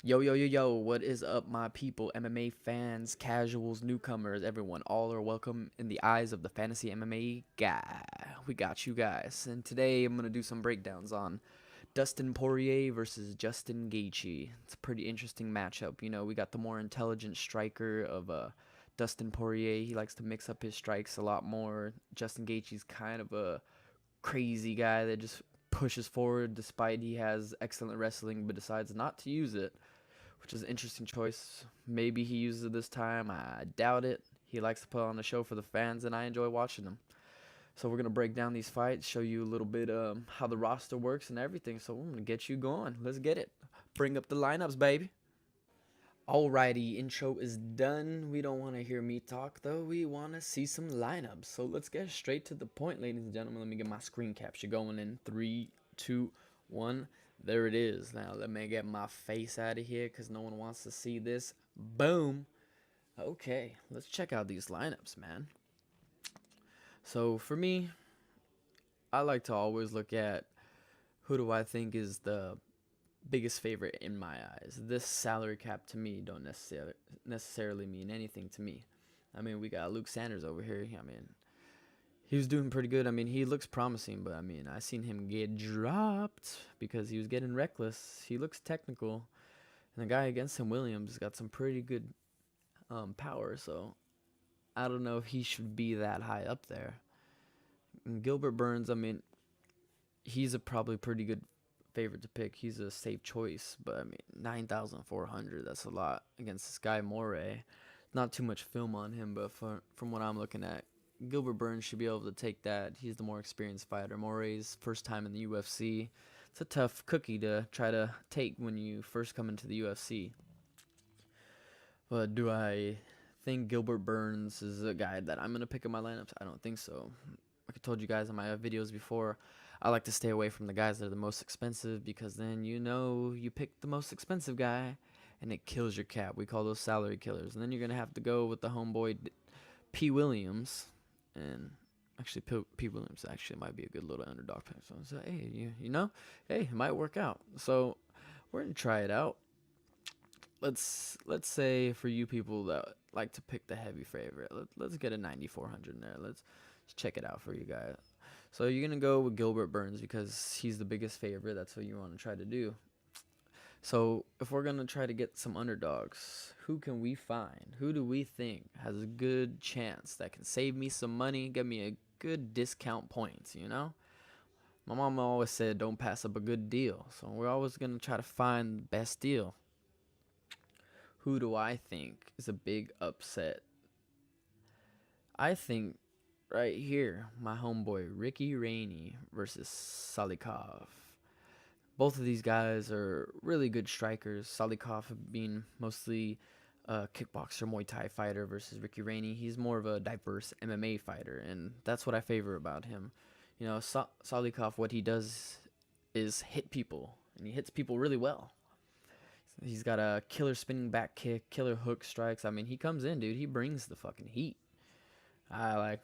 Yo, yo, yo, yo, what is up, my people? MMA fans, casuals, newcomers, everyone, all are welcome in the eyes of the fantasy MMA guy. We got you guys. And today I'm going to do some breakdowns on Dustin Poirier versus Justin Gaethje. It's a pretty interesting matchup. You know, we got the more intelligent striker of Dustin Poirier. He likes to mix up his strikes a lot more. Justin Gaethje's kind of a crazy guy that just pushes forward despite he has excellent wrestling but decides not to use it, which is an interesting choice. Maybe he uses it this time. I doubt it. He likes to put on a show for the fans, and I enjoy watching them. So we're gonna break down these fights, show you a little bit how the roster works and everything. So I'm gonna get you going. Let's get it. Bring up the lineups, baby. Alrighty, intro is done. We don't want to hear me talk though. We want to see some lineups. So let's get straight to the point, ladies and gentlemen. Let me get my screen capture going in 3, 2, 1. There it is. Now let me get my face out of here because no one wants to see this. Boom. Okay, let's check out these lineups, man. So for me, I like to always look at who do I think is the biggest favorite in my eyes. This salary cap to me don't necessarily mean anything to me. I mean, we got Luke Sanders over here. I mean, he was doing pretty good. I mean, he looks promising, but I mean, I seen him get dropped because he was getting reckless. He looks technical, and the guy against him, Williams, got some pretty good power. So I don't know if he should be that high up there. And Gilbert Burns, I mean, he's a probably pretty good favorite to pick. He's a safe choice, but I mean, 9,400, that's a lot against this guy Moray. Not too much film on him, but from what I'm looking at, Gilbert Burns should be able to take that. He's the more experienced fighter. Moray's first time in the UFC. It's a tough cookie to try to take when you first come into the UFC. But do I think Gilbert Burns is a guy that I'm going to pick in my lineups? I don't think so. Like I told you guys in my videos before, I like to stay away from the guys that are the most expensive because then you know you pick the most expensive guy and it kills your cap. We call those salary killers. And then you're going to have to go with the homeboy P. Williams. And actually, P. Williams actually might be a good little underdog pick. So hey, you know, hey, it might work out. So we're going to try it out. Let's say for you people that like to pick the heavy favorite, let's get a 9,400 in there. Let's check it out for you guys. So you're going to go with Gilbert Burns because he's the biggest favorite. That's what you want to try to do. So if we're going to try to get some underdogs, who can we find? Who do we think has a good chance that can save me some money, get me a good discount points, you know? My mom always said don't pass up a good deal. So we're always going to try to find the best deal. Who do I think is a big upset? I think right here, my homeboy Rainey versus Salikov. Both of these guys are really good strikers. Salikov being mostly a kickboxer, Muay Thai fighter versus Rainey. He's more of a diverse MMA fighter, and that's what I favor about him. You know, Salikov, what he does is hit people, and he hits people really well. He's got a killer spinning back kick, killer hook strikes. I mean, he comes in, dude. He brings the fucking heat. I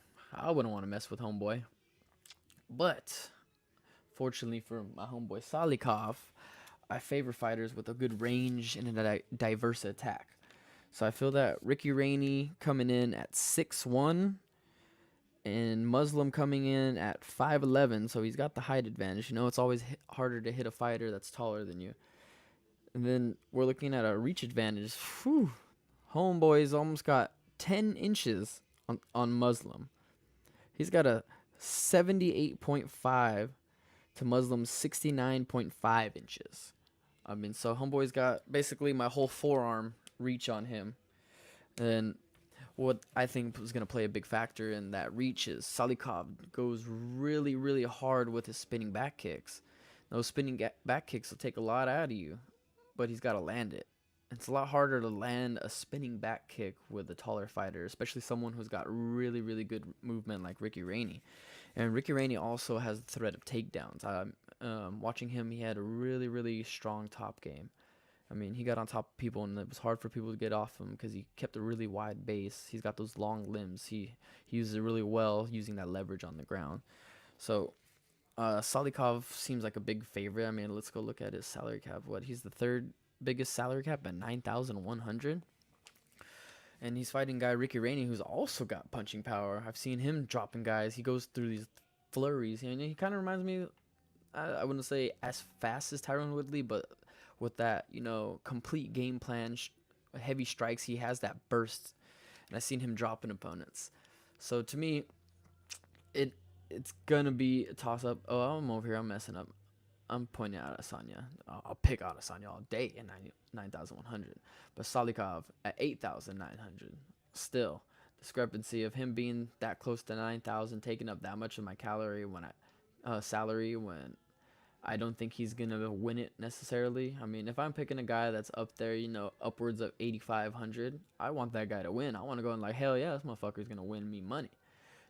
wouldn't want to mess with homeboy. But fortunately for my homeboy Salikov, I favor fighters with a good range and a diverse attack. So I feel that Rainey coming in at 6'1", and Muslim coming in at 5'11", so he's got the height advantage. You know, it's always harder to hit a fighter that's taller than you. And then we're looking at a reach advantage. Whew. Homeboy's almost got 10 inches on Muslim. He's got a 78.5 to Muslim's 69.5 inches. I mean, so homeboy's got basically my whole forearm reach on him. And what I think is going to play a big factor in that reach is Salikov goes really, really hard with his spinning back kicks. Those spinning back kicks will take a lot out of you, but he's got to land it. It's a lot harder to land a spinning back kick with a taller fighter, especially someone who's got really, really good movement like Rainey. And Rainey also has the threat of takedowns. Watching him, he had a really, really strong top game. I mean, he got on top of people, and it was hard for people to get off him because he kept a really wide base. He's got those long limbs. He uses it really well, using that leverage on the ground. So Salikov seems like a big favorite. I mean, let's go look at his salary cap. He's the third biggest salary cap at 9,100. And he's fighting guy Ricky Rainey, who's also got punching power. I've seen him dropping guys. He goes through these flurries. And he kind of reminds me, I wouldn't say as fast as Tyron Woodley, but with that, complete game plan, heavy strikes, he has that burst. And I've seen him dropping opponents. So to me, it's going to be a toss-up. Oh, I'm over here. I'm messing up. I'm pointing out Adesanya. I'll pick Adesanya all day at 9,100. But Salikov at 8,900. Still, discrepancy of him being that close to 9,000, taking up that much of my salary when I don't think he's going to win it necessarily. I mean, if I'm picking a guy that's up there, upwards of 8,500, I want that guy to win. I want to go and hell yeah, this motherfucker's going to win me money.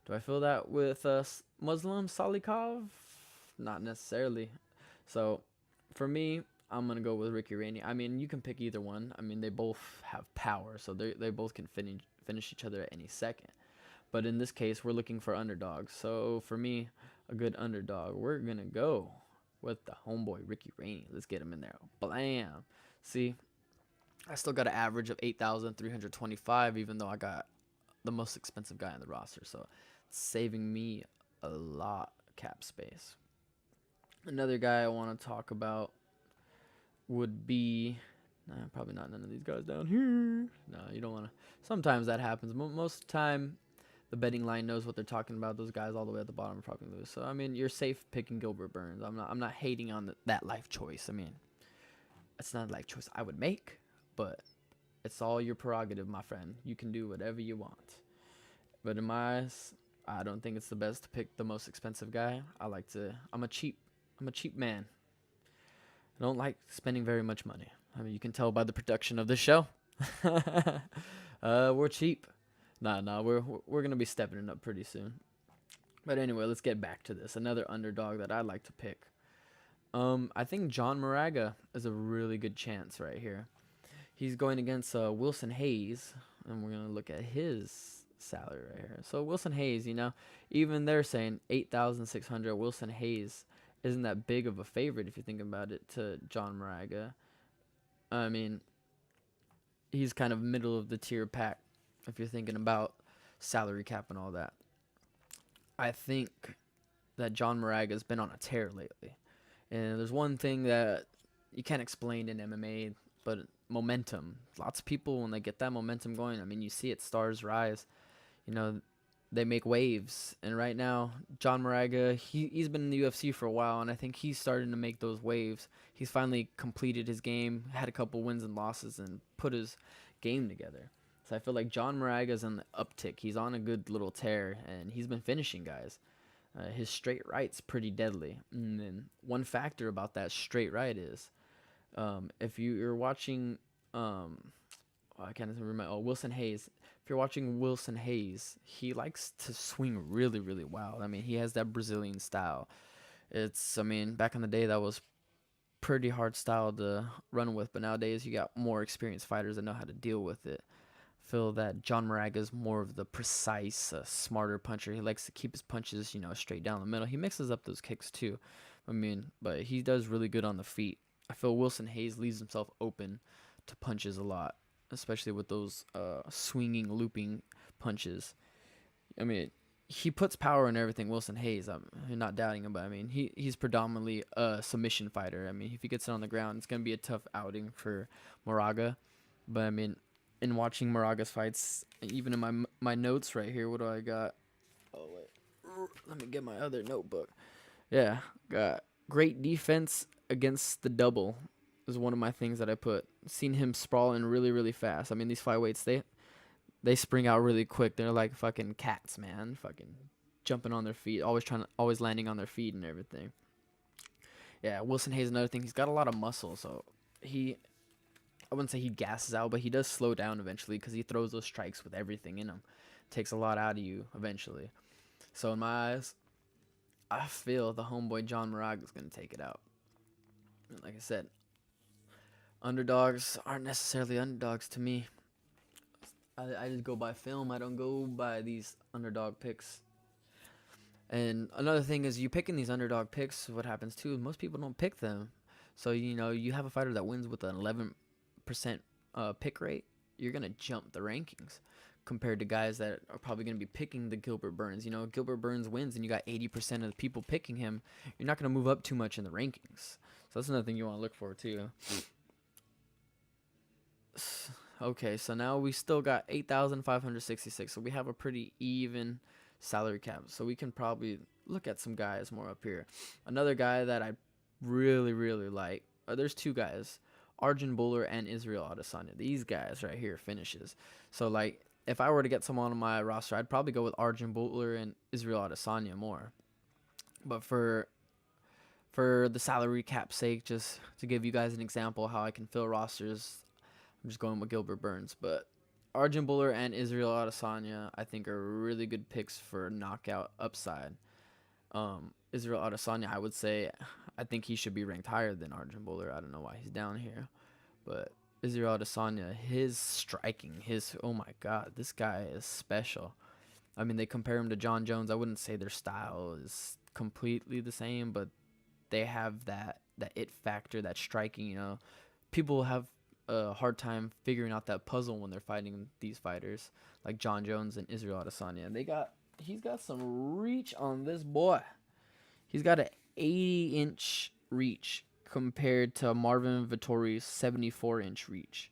Do I feel that with Muslim Salikov? Not necessarily. So, for me, I'm going to go with Ricky Rainey. I mean, you can pick either one. I mean, they both have power, so they both can finish each other at any second. But in this case, we're looking for underdogs. So, for me, a good underdog, we're going to go with the homeboy Ricky Rainey. Let's get him in there. Blam. See, I still got an average of 8,325, even though I got the most expensive guy on the roster. So, it's saving me a lot of cap space. Another guy I want to talk about would be, probably not none of these guys down here. No, you don't want to. Sometimes that happens. Most of the time, the betting line knows what they're talking about. Those guys all the way at the bottom are probably lose. So I mean, you're safe picking Gilbert Burns. I'm not hating on that life choice. I mean, it's not a life choice I would make, but it's all your prerogative, my friend. You can do whatever you want. But in my eyes, I don't think it's the best to pick the most expensive guy. I'm a cheap man. I don't like spending very much money. I mean, you can tell by the production of this show. We're cheap. Nah, we're gonna be stepping it up pretty soon. But anyway, let's get back to this. Another underdog that I'd like to pick. I think John Moraga is a really good chance right here. He's going against Wilson Hayes, and we're gonna look at his salary right here. So Wilson Hayes, even they're saying 8,600. Wilson Hayes isn't that big of a favorite if you think about it to John Moraga. I mean, he's kind of middle of the tier pack if you're thinking about salary cap and all that. I think that John Moraga has been on a tear lately. And there's one thing that you can't explain in MMA, but momentum. Lots of people, when they get that momentum going, I mean, you see it, stars rise. They make waves. And right now, John Moraga, he's been in the UFC for a while, and I think he's starting to make those waves. He's finally completed his game, had a couple wins and losses, and put his game together. So I feel like John Moraga's on the uptick. He's on a good little tear, and he's been finishing guys. His straight right's pretty deadly. And then one factor about that straight right is, if you're watching, I can't even remember. Wilson Hayes. If you're watching Wilson Hayes, he likes to swing really, really wild. I mean, he has that Brazilian style. Back in the day, that was pretty hard style to run with, but nowadays you got more experienced fighters that know how to deal with it. I feel that John Moraga is more of the precise, smarter puncher. He likes to keep his punches, straight down the middle. He mixes up those kicks too. But he does really good on the feet. I feel Wilson Hayes leaves himself open to punches a lot, especially with those swinging, looping punches. I mean, he puts power in everything, Wilson Hayes. I'm not doubting him, but he's predominantly a submission fighter. I mean, if he gets it on the ground, it's going to be a tough outing for Moraga. But, in watching Moraga's fights, even in my notes right here, what do I got? Oh, wait. Let me get my other notebook. Yeah, got great defense against the double is one of my things that I put. Seen him sprawling really, really fast. These flyweights, they spring out really quick. They're like fucking cats, man. Fucking jumping on their feet, always landing on their feet and everything. Yeah, Wilson Hayes, another thing. He's got a lot of muscle, so I wouldn't say he gasses out, but he does slow down eventually because he throws those strikes with everything in him. Takes a lot out of you eventually. So in my eyes, I feel the homeboy John Moraga is going to take it out. Like I said, underdogs aren't necessarily underdogs to me. I just go by film. I don't go by these underdog picks. And another thing is you picking these underdog picks. What happens too? Most people don't pick them. So you have a fighter that wins with an 11% pick rate. You're gonna jump the rankings compared to guys that are probably gonna be picking the Gilbert Burns. Gilbert Burns wins, and you got 80% of the people picking him. You're not gonna move up too much in the rankings. So that's another thing you want to look for too. Okay, so now we still got 8,566. So we have a pretty even salary cap. So we can probably look at some guys more up here. Another guy that I really, really like. There's two guys, Arjun Bowler and Israel Adesanya. These guys right here finishes. So like, if I were to get someone on my roster, I'd probably go with Arjun Bowler and Israel Adesanya more. But for the salary cap sake, just to give you guys an example how I can fill rosters, I'm just going with Gilbert Burns. But Arjun Bowler and Israel Adesanya, I think, are really good picks for knockout upside. Israel Adesanya, I would say, I think he should be ranked higher than Arjun Bowler. I don't know why he's down here. But Israel Adesanya, his striking, oh my God, this guy is special. I mean, they compare him to John Jones. I wouldn't say their style is completely the same, but they have that it factor, that striking. People have a hard time figuring out that puzzle when they're fighting these fighters like John Jones and Israel Adesanya. And he's got some reach on this boy. He's got an 80-inch reach compared to Marvin Vettori's 74-inch reach.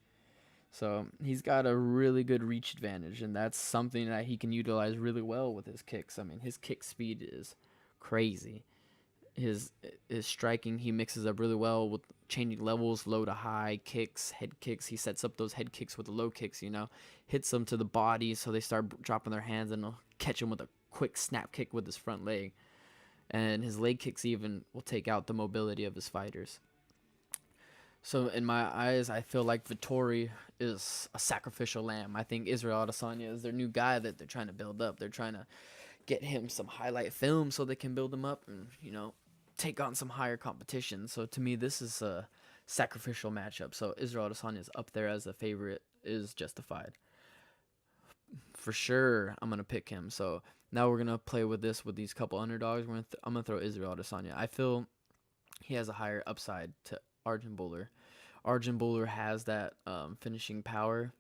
So he's got a really good reach advantage, and that's something that he can utilize really well with his kicks. I mean, his kick speed is crazy. His striking, he mixes up really well with changing levels, low to high kicks, head kicks. He sets up those head kicks with the low kicks, hits them to the body so they start dropping their hands, and he'll catch him with a quick snap kick with his front leg. And his leg kicks even will take out the mobility of his fighters. So in my eyes, I feel like Vettori is a sacrificial lamb. I think Israel Adesanya is their new guy that they're trying to build up. They're trying to get him some highlight film so they can build him up and, take on some higher competition. So to me, this is a sacrificial matchup. So Israel Adesanya is up there as a favorite, is justified. For sure, I'm going to pick him. So now we're going to play with these couple underdogs. I'm going to throw Israel Adesanya. I feel he has a higher upside to Arjun Bowler. Arjun Bowler has that finishing power.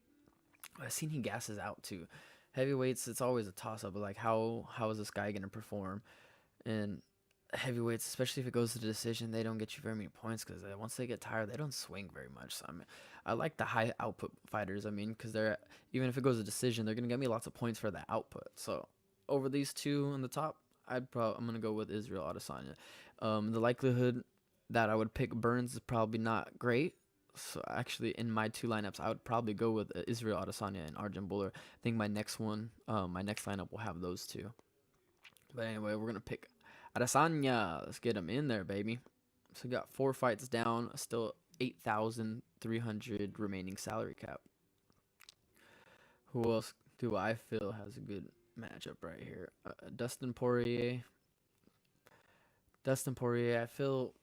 I've seen he gasses out too. Heavyweights, it's always a toss-up. But like, how is this guy going to perform? And heavyweights, especially if it goes to the decision, they don't get you very many points because once they get tired, they don't swing very much. So I like the high output fighters. Because even if it goes to decision, they're going to get me lots of points for that output. So over these two on the top, I'm going to go with Israel Adesanya. The likelihood that I would pick Burns is probably not great. So actually, in my two lineups, I would probably go with Israel Adesanya and Arjun Bowler. I think my next lineup will have those two. But anyway, we're gonna pick Adesanya. Let's get him in there, baby. So we got 4 fights down, still 8,300 remaining salary cap. Who else do I feel has a good matchup right here? Dustin Poirier. I feel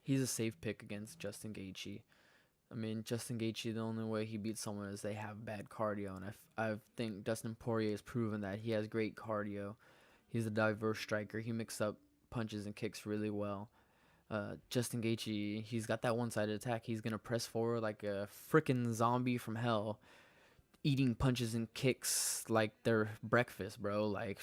he's a safe pick against Justin Gaethje. I mean, Justin Gaethje, the only way he beats someone is they have bad cardio, and I think Dustin Poirier has proven that he has great cardio. He's a diverse striker. He mixes up punches and kicks really well. Justin Gaethje, he's got that one-sided attack. He's gonna press forward like a freaking zombie from hell, eating punches and kicks like they're breakfast, bro. Like,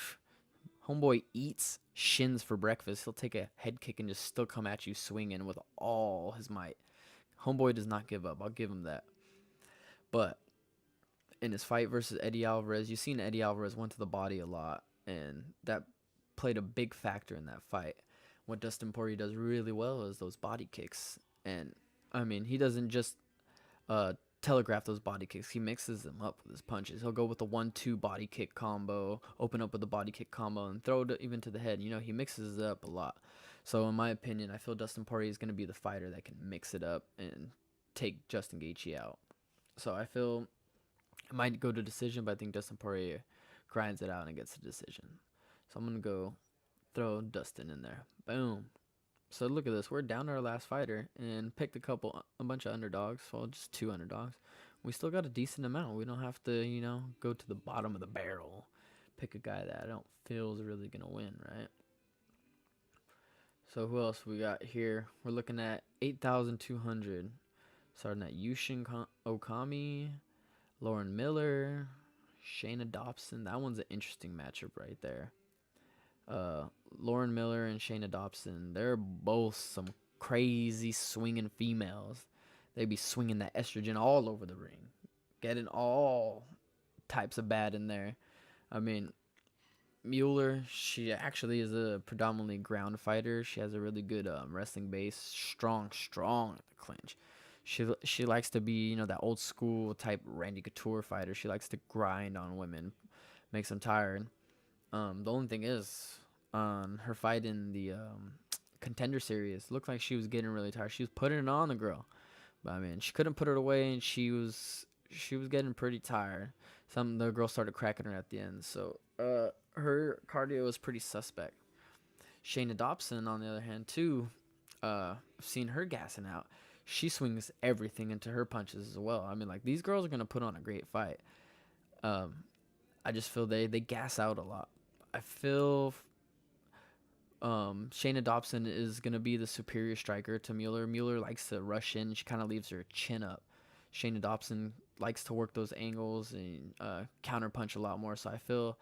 homeboy eats shins for breakfast. He'll take a head kick and just still come at you swinging with all his might. Homeboy does not give up. I'll give him that. But in his fight versus Eddie Alvarez, you've seen Eddie Alvarez went to the body a lot, and that played a big factor in that fight. What Dustin Poirier does really well is those body kicks. And, I mean, he doesn't just telegraph those body kicks. He mixes them up with his punches. He'll go with the 1-2 body kick combo, open up with the body kick combo, and throw it even to the head. He mixes it up a lot. So in my opinion, I feel Dustin Poirier is going to be the fighter that can mix it up and take Justin Gaethje out. So I feel it might go to decision, but I think Dustin Poirier grinds it out and gets the decision. So I'm going to go throw Dustin in there. Boom. So look at this. We're down to our last fighter and picked a bunch of underdogs. Well, just 2 underdogs. We still got a decent amount. We don't have to, go to the bottom of the barrel pick a guy that I don't feel is really gonna win, right? So who else we got here? We're looking at 8,200. Starting at Yushin Okami, Lauren Miller, Shayna Dobson. That one's an interesting matchup right there. Lauren Miller and Shayna Dobson, they're both some crazy swinging females. They be swinging that estrogen all over the ring, getting all types of bad in there. I mean, Mueller, she actually is a predominantly ground fighter. She has a really good wrestling base, strong at the clinch. She likes to be, that old school type Randy Couture fighter. She likes to grind on women, makes them tired. The only thing is, on her fight in the contender series, looked like she was getting really tired. She was putting it on the girl, but I mean, she couldn't put it away, and she was getting pretty tired. The girl started cracking her at the end, so her cardio was pretty suspect. Shayna Dobson, on the other hand, too, I've seen her gassing out. She swings everything into her punches as well. I mean, like, these girls are gonna put on a great fight. I just feel they gas out a lot. I feel Shayna Dobson is gonna be the superior striker to Mueller. Mueller likes to rush in. She kind of leaves her chin up. Shayna Dobson likes to work those angles and counter punch a lot more. So I feel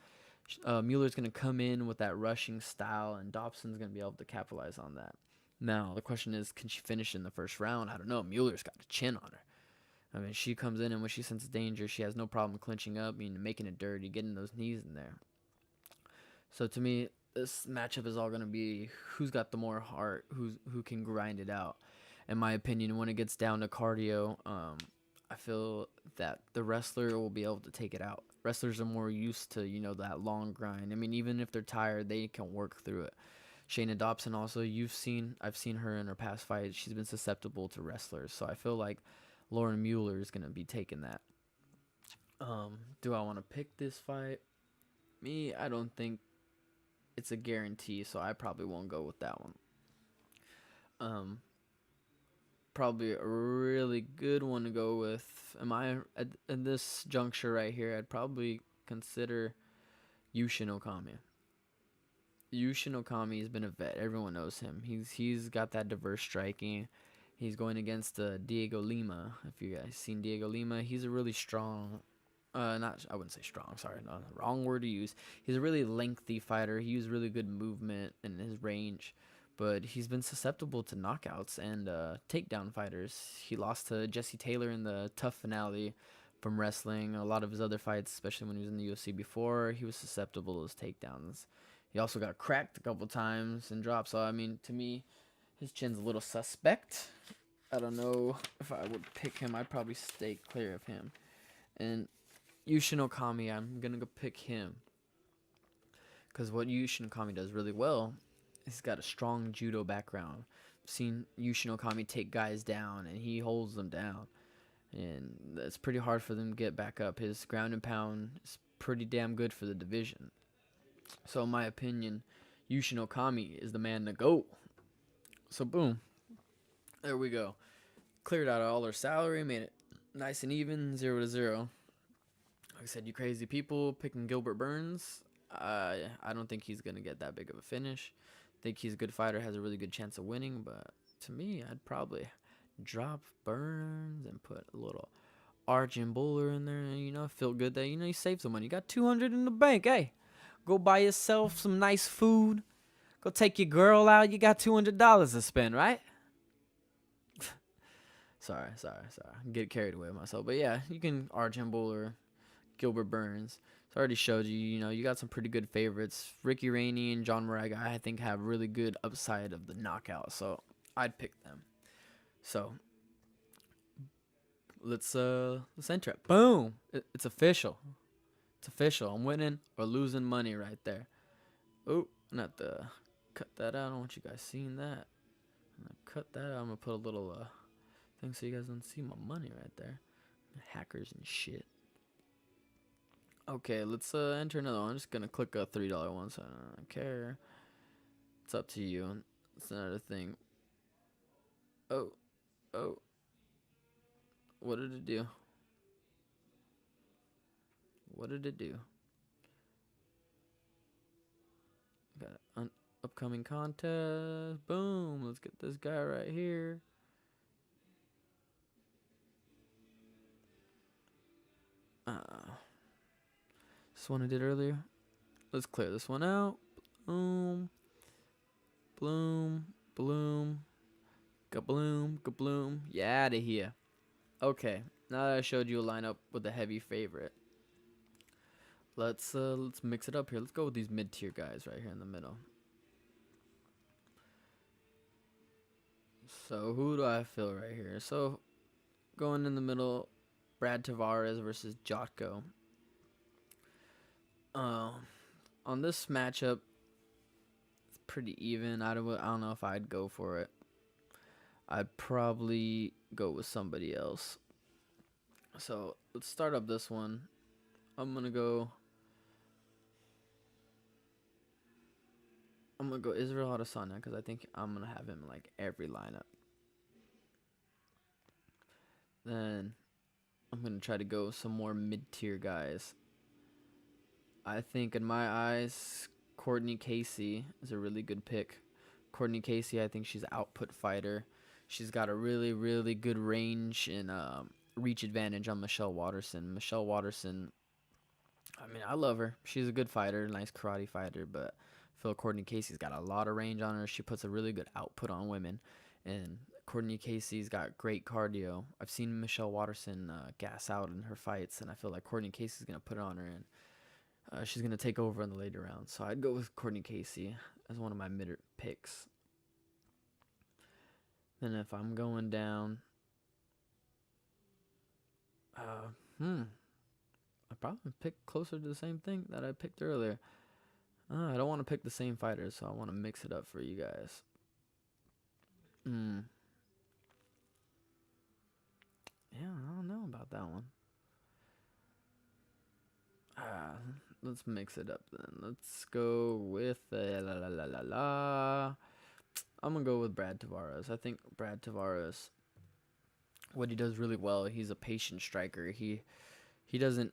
Mueller's going to come in with that rushing style, and Dobson's going to be able to capitalize on that. Now, the question is, can she finish in the first round? I don't know. Mueller's got a chin on her. I mean, she comes in, and when she senses danger, she has no problem clinching up, making it dirty, getting those knees in there. So to me, this matchup is all going to be who's got the more heart, who can grind it out. In my opinion, when it gets down to cardio, I feel that the wrestler will be able to take it out. Wrestlers are more used to, that long grind. I mean, even if they're tired, they can work through it. Shayna Dobson also, I've seen her in her past fights. She's been susceptible to wrestlers. So I feel like Lauren Mueller is going to be taking that. Do I want to pick this fight? Me, I don't think it's a guarantee, so I probably won't go with that one. Probably a really good one to go with. At this juncture right here, I'd probably consider Yushin Okami. Yushin Okami has been a vet. Everyone knows him. He's got that diverse striking. He's going against Diego Lima. If you guys seen Diego Lima, he's a really strong. I wouldn't say strong. Sorry, no, wrong word to use. He's a really lengthy fighter. He uses really good movement in his range, but he's been susceptible to knockouts and takedown fighters. He lost to Jesse Taylor in the tough finale from wrestling. A lot of his other fights, especially when he was in the UFC before, he was susceptible to those takedowns. He also got cracked a couple times and dropped. So, I mean, to me, his chin's a little suspect. I don't know if I would pick him. I'd probably stay clear of him. And Yushin Okami, I'm going to go pick him. Because what Yushin Okami does really well, he's got a strong judo background. I've seen Yushin Okami take guys down, and he holds them down. And it's pretty hard for them to get back up. His ground and pound is pretty damn good for the division. So, in my opinion, Yushin Okami is the man to go. So, boom. There we go. Cleared out all their salary, made it nice and even, 0-0. Like I said, you crazy people picking Gilbert Burns. I don't think he's going to get that big of a finish. I think he's a good fighter, has a really good chance of winning. But to me, I'd probably drop Burns and put a little Arjun Buller in there. And, feel good that, you save some money. You got $200 in the bank. Hey, go buy yourself some nice food. Go take your girl out. You got $200 to spend, right? Sorry. Get carried away with myself. But yeah, you can Arjun Buller, Gilbert Burns. So I already showed you, you got some pretty good favorites. Ricky Rainey and John Moraga, I think, have really good upside of the knockout. So I'd pick them. So let's enter it. Boom! It's official. It's official. I'm winning or losing money right there. Oh, not the cut that out. I don't want you guys seeing that. I'm gonna cut that out. I'm gonna put a little thing so you guys don't see my money right there. Hackers and shit. Okay, let's enter another one. I'm just gonna click a $3 one, so I don't care. It's up to you. It's another thing. Oh. What did it do? upcoming contest. Boom. Let's get this guy right here. This one I did earlier. Let's clear this one out. Boom. Bloom. Bloom. Kabloom. Kabloom. Yeah, out of here. Okay. Now that I showed you a lineup with a heavy favorite, let's mix it up here. Let's go with these mid-tier guys right here in the middle. So who do I feel right here? So going in the middle, Brad Tavares versus Jotko. On this matchup, it's pretty even. I don't know if I'd go for it. I'd probably go with somebody else. So let's start up this one. I'm gonna go Israel Adesanya because I think I'm gonna have him in like every lineup. Then I'm gonna try to go some more mid-tier guys. I think in my eyes, Courtney Casey is a really good pick. Courtney Casey, I think she's an output fighter. She's got a really, really good range and reach advantage on Michelle Waterson. Michelle Waterson, I mean, I love her. She's a good fighter, nice karate fighter, but I feel Courtney Casey's got a lot of range on her. She puts a really good output on women. And Courtney Casey's got great cardio. I've seen Michelle Waterson gas out in her fights, and I feel like Courtney Casey's going to put it on her, and she's going to take over in the later rounds. So I'd go with Courtney Casey as one of my mid picks. Then if I'm going down, I probably pick closer to the same thing that I picked earlier. I don't want to pick the same fighters, so I want to mix it up for you guys. Yeah, I don't know about that one. Let's mix it up then. Let's go with I'm gonna go with Brad Tavares. I think Brad Tavares, what he does really well, he's a patient striker. He doesn't.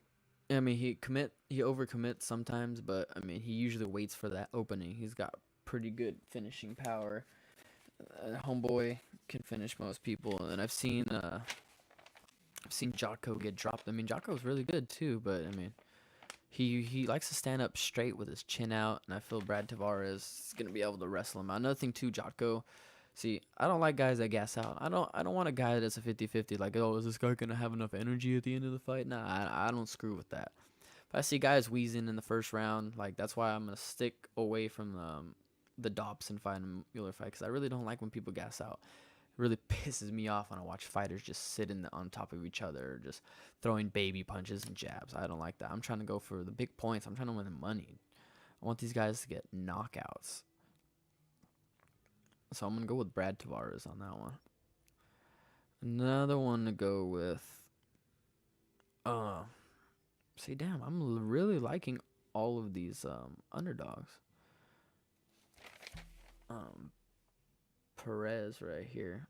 I mean, he overcommits sometimes, but I mean, he usually waits for that opening. He's got pretty good finishing power. Homeboy can finish most people, and I've seen Jotko get dropped. I mean, Jotko's really good too, but I mean, he likes to stand up straight with his chin out, and I feel Brad Tavares is gonna be able to wrestle him out. Another thing too, Jotko. See, I don't like guys that gas out. I don't want a guy that's a 50-50. Like, oh, is this guy gonna have enough energy at the end of the fight? Nah, I don't screw with that. If I see guys wheezing in the first round, like that's why I'm gonna stick away from the Dobson fight and Mueller fight, because I really don't like when people gas out. It really pisses me off when I watch fighters just sitting on top of each other, or just throwing baby punches and jabs. I don't like that. I'm trying to go for the big points. I'm trying to win the money. I want these guys to get knockouts. So I'm going to go with Brad Tavares on that one. Another one to go with. See, damn, I'm really liking all of these underdogs. Perez right here.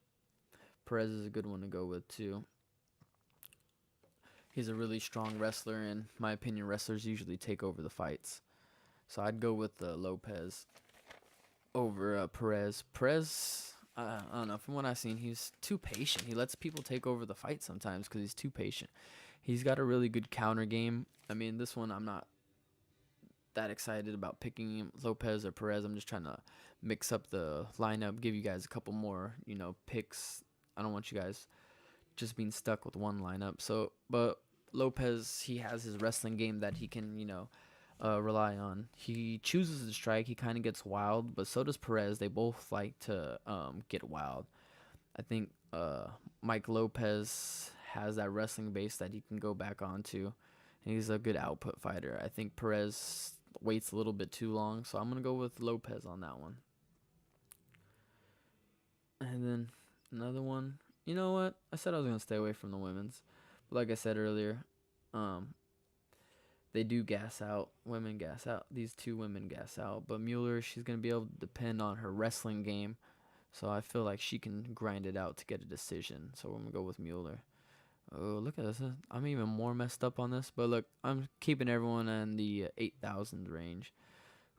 Perez is a good one to go with too. He's a really strong wrestler, and in my opinion, wrestlers usually take over the fights. So I'd go with Lopez over Perez. Perez, I don't know. From what I've seen, he's too patient. He lets people take over the fight sometimes because he's too patient. He's got a really good counter game. I mean, this one I'm not that excited about picking Lopez or Perez. I'm just trying to mix up the lineup, give you guys a couple more, picks. I don't want you guys just being stuck with one lineup. So, but Lopez, he has his wrestling game that he can, rely on. He chooses to strike. He kind of gets wild, but so does Perez. They both like to get wild. I think Mike Lopez has that wrestling base that he can go back onto, and he's a good output fighter. I think Perez waits a little bit too long, so I'm going to go with Lopez on that one. And then another one. You know what? I said I was going to stay away from the women's, but like I said earlier, they do gas out. Women gas out. These two women gas out. But Mueller, she's going to be able to depend on her wrestling game. So I feel like she can grind it out to get a decision. So I'm going to go with Mueller. Oh, look at this. I'm even more messed up on this. But look, I'm keeping everyone in the 8,000 range.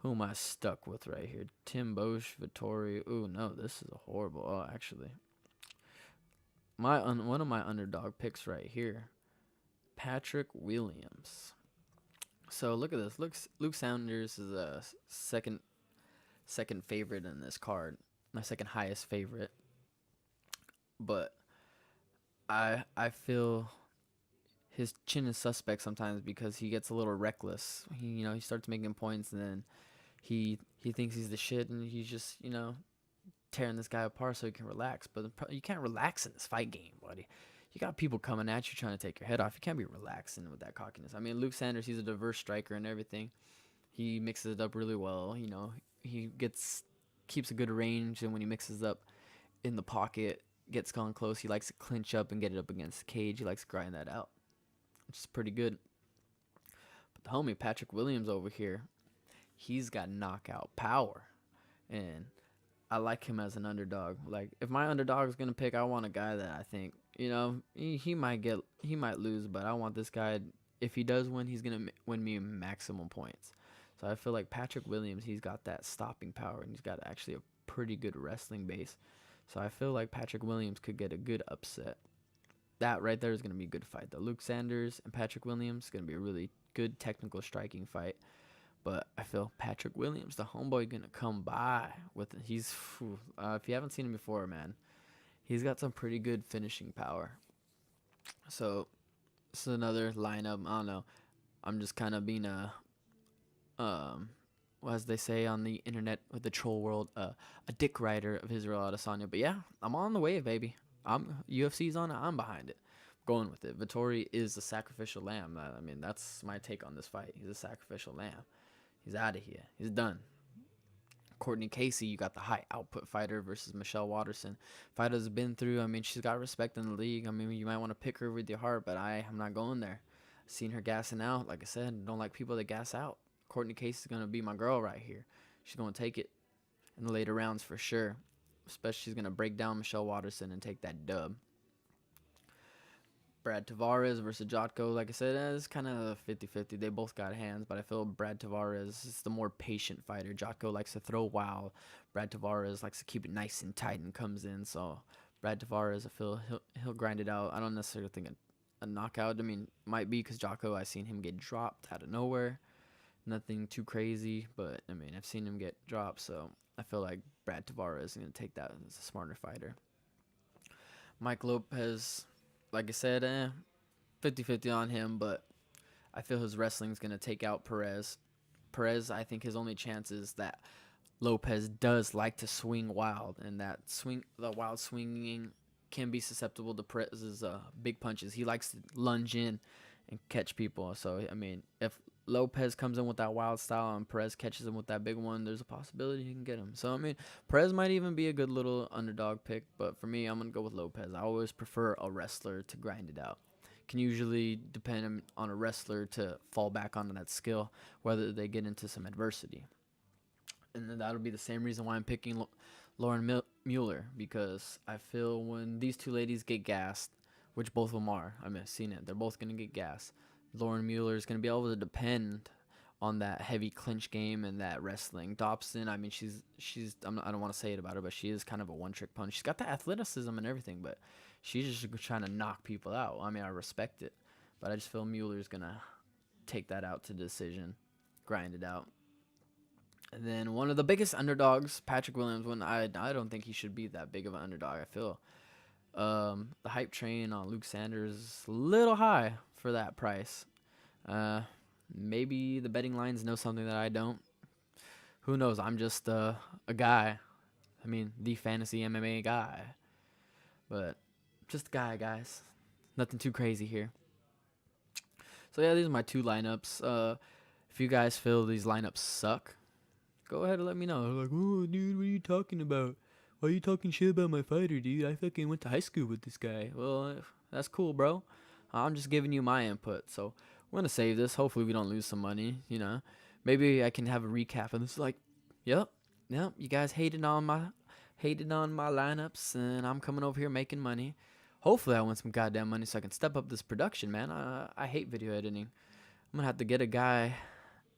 Who am I stuck with right here? Tim Bosch, Vittori. Ooh, no, this is a horrible. Oh, actually, one of my underdog picks right here, Patrick Williams. So look at this. Luke Sanders is a second favorite in this card, my second highest favorite. But I feel his chin is suspect sometimes because he gets a little reckless. He starts making points and then he thinks he's the shit and he's just tearing this guy apart so he can relax. But you can't relax in this fight game, buddy. You got people coming at you trying to take your head off. You can't be relaxing with that cockiness. I mean, Luke Sanders, he's a diverse striker and everything. He mixes it up really well. He keeps a good range, and when he mixes up in the pocket, gets gone close, he likes to clinch up and get it up against the cage. He likes to grind that out, which is pretty good. But the homie Patrick Williams over here, he's got knockout power, and I like him as an underdog. Like, if my underdog is gonna pick, I want a guy that I think he might lose, but I want this guy. If he does win, he's gonna win me maximum points. So I feel like Patrick Williams, he's got that stopping power, and he's got actually a pretty good wrestling base. So I feel like Patrick Williams could get a good upset. That right there is going to be a good fight, though. Luke Sanders and Patrick Williams is going to be a really good technical striking fight. But I feel Patrick Williams, the homeboy, going to come by with it. If you haven't seen him before, man, he's got some pretty good finishing power. So this is another lineup. I don't know. I'm just kind of being as they say on the internet with the troll world, a dick rider of Israel Adesanya. But yeah, I'm on the wave, baby. UFC's on it. I'm behind it. Going with it. Vittori is a sacrificial lamb. I mean, that's my take on this fight. He's a sacrificial lamb. He's out of here. He's done. Courtney Casey, you got the high output fighter versus Michelle Watterson. Fighters have been through. I mean, she's got respect in the league. I mean, you might want to pick her with your heart, but I'm not going there. I've seen her gassing out. Like I said, don't like people that gas out. Courtney Casey is going to be my girl right here. She's going to take it in the later rounds for sure. Especially she's going to break down Michelle Watterson and take that dub. Brad Tavares versus Jotko, like I said, it's kind of 50-50. They both got hands, but I feel Brad Tavares is the more patient fighter. Jotko likes to throw wild. Brad Tavares likes to keep it nice and tight and comes in. So Brad Tavares, I feel he'll grind it out. I don't necessarily think a knockout. I mean, might be because Jotko, I've seen him get dropped out of nowhere. Nothing too crazy, but I mean, I've seen him get dropped, so I feel like Brad Tavares is going to take that as a smarter fighter. Mike Lopez, like I said, 50-50 on him, but I feel his wrestling is going to take out Perez. I think his only chance is that Lopez does like to swing wild, and the wild swinging can be susceptible to Perez's big punches. He likes to lunge in and catch people. So, I mean, if Lopez comes in with that wild style and Perez catches him with that big one, there's a possibility he can get him. So, I mean, Perez might even be a good little underdog pick, but for me, I'm going to go with Lopez. I always prefer a wrestler to grind it out. Can usually depend on a wrestler to fall back onto that skill, whether they get into some adversity. And then that'll be the same reason why I'm picking Lauren Mueller, because I feel when these two ladies get gassed, which both of them are, I mean, I've seen it, they're both going to get gassed. Lauren Mueller is going to be able to depend on that heavy clinch game and that wrestling. Dobson, I mean, I don't want to say it about her, but she is kind of a one-trick pony. She's got the athleticism and everything, but she's just trying to knock people out. I mean, I respect it, but I just feel Mueller is going to take that out to decision, grind it out. And then one of the biggest underdogs, Patrick Williams, when I don't think he should be that big of an underdog. I feel the hype train on Luke Sanders is a little high for that price. Maybe the betting lines know something that I don't. Who knows? I'm just a guy. I mean, the fantasy MMA guy. But just a guy, guys. Nothing too crazy here. So yeah, these are my two lineups. If you guys feel these lineups suck, go ahead and let me know. Like, oh, dude, what are you talking about? Why are you talking shit about my fighter, dude? I fucking went to high school with this guy. Well, that's cool, bro. I'm just giving you my input. So we're gonna save this. Hopefully we don't lose some money, you know. Maybe I can have a recap of this. Like, yep, you guys hated on my lineups, and I'm coming over here making money. Hopefully I win some goddamn money so I can step up this production, man. I hate video editing. I'm gonna have to get a guy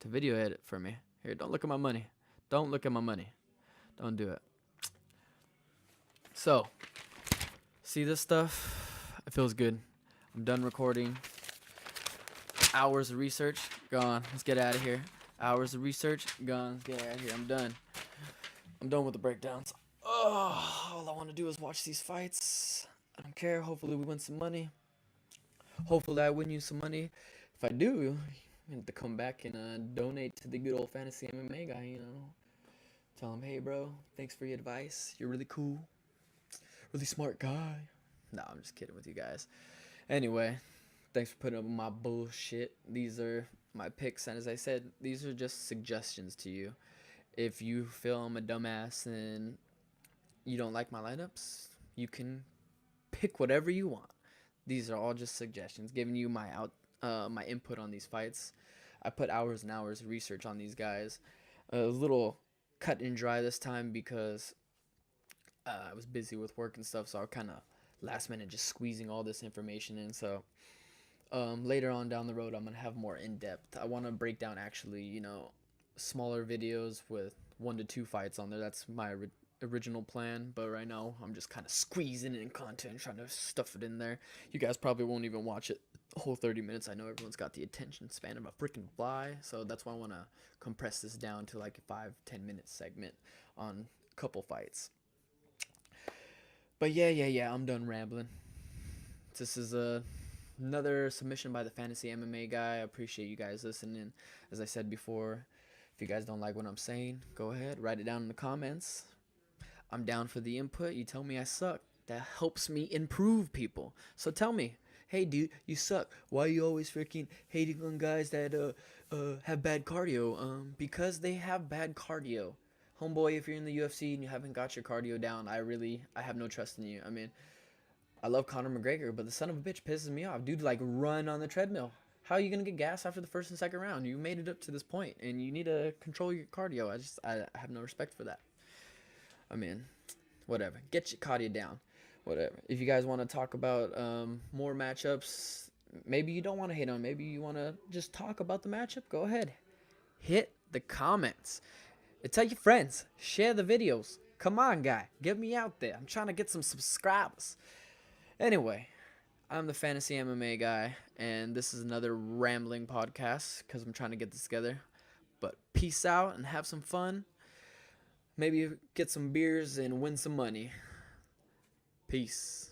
to video edit for me. Here, don't look at my money. Don't look at my money. Don't do it. So, see this stuff? It feels good. I'm done recording. Hours of research, gone. Let's get out of here. Hours of research, gone. Let's get out of here. I'm done. I'm done with the breakdowns. Oh, all I want to do is watch these fights. I don't care. Hopefully we win some money. Hopefully I win you some money. If I do, you have to come back and donate to the good old fantasy MMA guy, you know. Tell him, hey, bro, thanks for your advice. You're really cool. Really smart guy. No, I'm just kidding with you guys. Anyway, thanks for putting up with my bullshit. These are my picks, and as I said, these are just suggestions to you. If you feel I'm a dumbass and you don't like my lineups, you can pick whatever you want. These are all just suggestions, giving you my input on these fights. I put hours and hours of research on these guys. A little cut and dry this time because I was busy with work and stuff, so I kind of last minute just squeezing all this information in. So later on down the road, I'm gonna have more in depth. I want to break down actually, you know, smaller videos with 1 to 2 fights on there. That's my original plan, but right now I'm just kind of squeezing in content, trying to stuff it in there. You guys probably won't even watch it the whole 30 minutes. I know everyone's got the attention span of a freaking fly, so that's why I want to compress this down to like a 5-10 minute segment on a couple fights. But yeah, I'm done rambling. This is another submission by the fantasy MMA guy. I appreciate you guys listening. As I said before, if you guys don't like what I'm saying, go ahead, write it down in the comments. I'm down for the input. You tell me I suck. That helps me improve people. So tell me, hey dude, you suck. Why are you always freaking hating on guys that have bad cardio? Because they have bad cardio. Homeboy, if you're in the UFC and you haven't got your cardio down, I have no trust in you. I mean, I love Conor McGregor, but the son of a bitch pisses me off. Dude, like, run on the treadmill. How are you going to get gas after the first and second round? You made it up to this point, and you need to control your cardio. I have no respect for that. I mean, whatever. Get your cardio down. Whatever. If you guys want to talk about more matchups, maybe you don't want to hate on. Maybe you want to just talk about the matchup. Go ahead. Hit the comments. And tell your friends. Share the videos. Come on, guy. Get me out there. I'm trying to get some subscribers. Anyway, I'm the fantasy MMA guy, and this is another rambling podcast because I'm trying to get this together. But peace out and have some fun. Maybe get some beers and win some money. Peace.